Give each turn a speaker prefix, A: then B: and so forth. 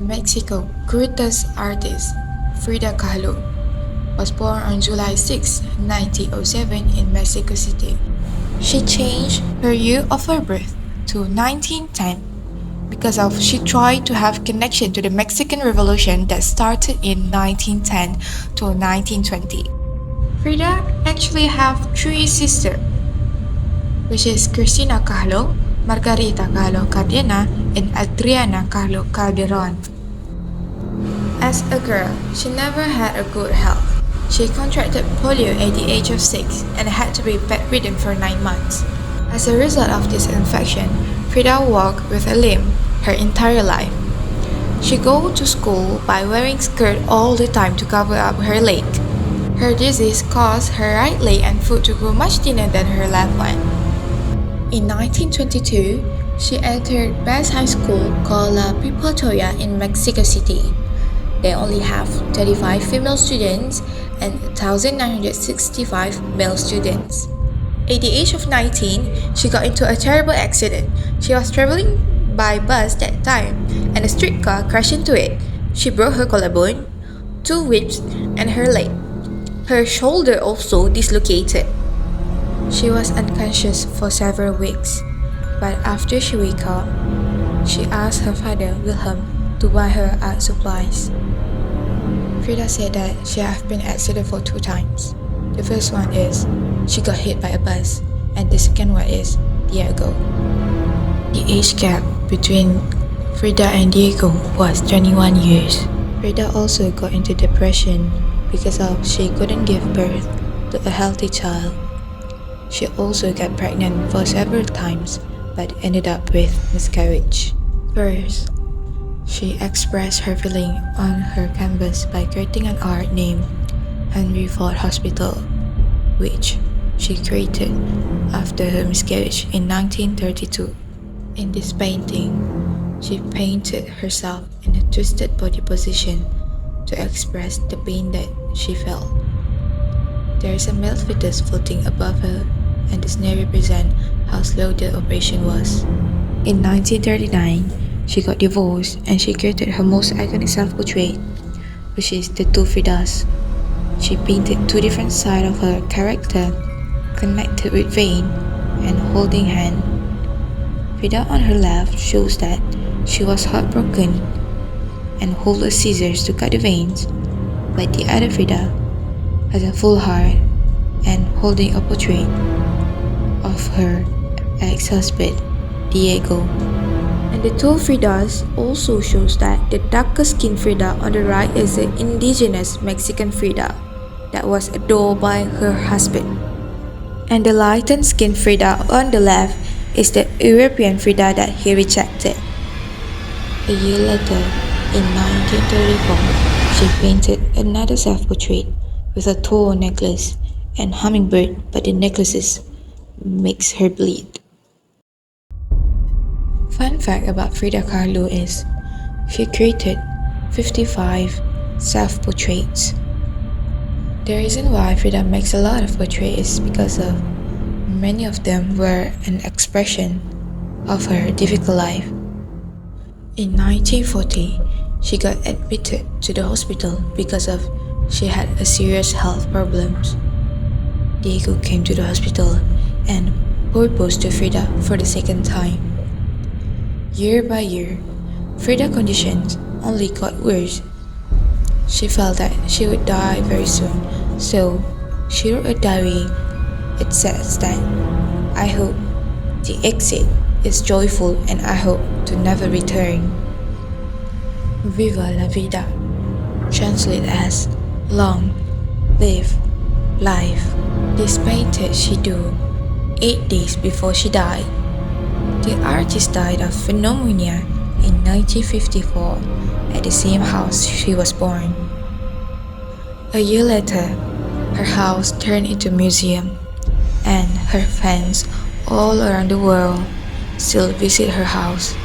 A: Mexico, greatest artist, Frida Kahlo, was born on July 6, 1907 in Mexico City. She changed her year of her birth to 1910 because she tried to have connection to the Mexican Revolution that started in 1910 to 1920. Frida actually have three sisters, which is Cristina Kahlo, Margarita Kahlo Cardena, and Adriana Kahlo Calderon. As a girl, she never had a good health. She contracted polio at the age of 6 and had to be bedridden for 9 months. As a result of this infection, Frida walked with a limp her entire life. She go to school by wearing skirt all the time to cover up her leg. Her disease caused her right leg and foot to grow much thinner than her left one. In 1922, she entered best high school called La Preparatoria in Mexico City. They only have 35 female students and 1,965 male students. At the age of 19, she got into a terrible accident. She was traveling by bus that time, and a streetcar crashed into it. She broke her collarbone, 2 ribs, and her leg. Her shoulder also dislocated. She was unconscious for several weeks, but after she woke up, she asked her father, Wilhelm, to buy her art supplies. Frida said that she had been accident for 2 times. The first one is she got hit by a bus, and the second one is Diego. The age gap between Frida and Diego was 21 years. Frida also got into depression because she couldn't give birth to a healthy child. She also got pregnant for several times but ended up with miscarriage. First, she expressed her feeling on her canvas by creating an art named Henry Ford Hospital, which she created after her miscarriage in 1932. In this painting, she painted herself in a twisted body position to express the pain that she felt. There is a male fetus floating above her, and this may represent how slow the operation was. In 1939, she got divorced and she created her most iconic self-portrait, which is the 2 Fridas. She painted 2 different sides of her character, connected with vein and holding hand. Frida on her left shows that she was heartbroken and hold a scissors to cut the veins, but the other Frida has a full heart and holding a portrait of her ex-husband, Diego. And the 2 Fridas also shows that the darker skinned Frida on the right is the indigenous Mexican Frida that was adored by her husband. And the lightened skinned Frida on the left is the European Frida that he rejected. A year later, in 1934, she painted another self-portrait with a tall necklace and hummingbird, but the necklaces makes her bleed. Fun fact about Frida Kahlo is she created 55 self-portraits. The reason why Frida makes a lot of portraits is because of many of them were an expression of her difficult life. In 1940, she got admitted to the hospital because she had a serious health problems. Diego came to the hospital and proposed to Frida for the second time. Year by year, Frida's conditions only got worse. She felt that she would die very soon, so she wrote a diary. It says that, I hope the exit is joyful and I hope to never return. Viva la vida, translated as long live life. This painted she do 8 days before she died. The artist died of pneumonia in 1954 at the same house she was born. A year later, her house turned into a museum, and her fans all around the world still visit her house.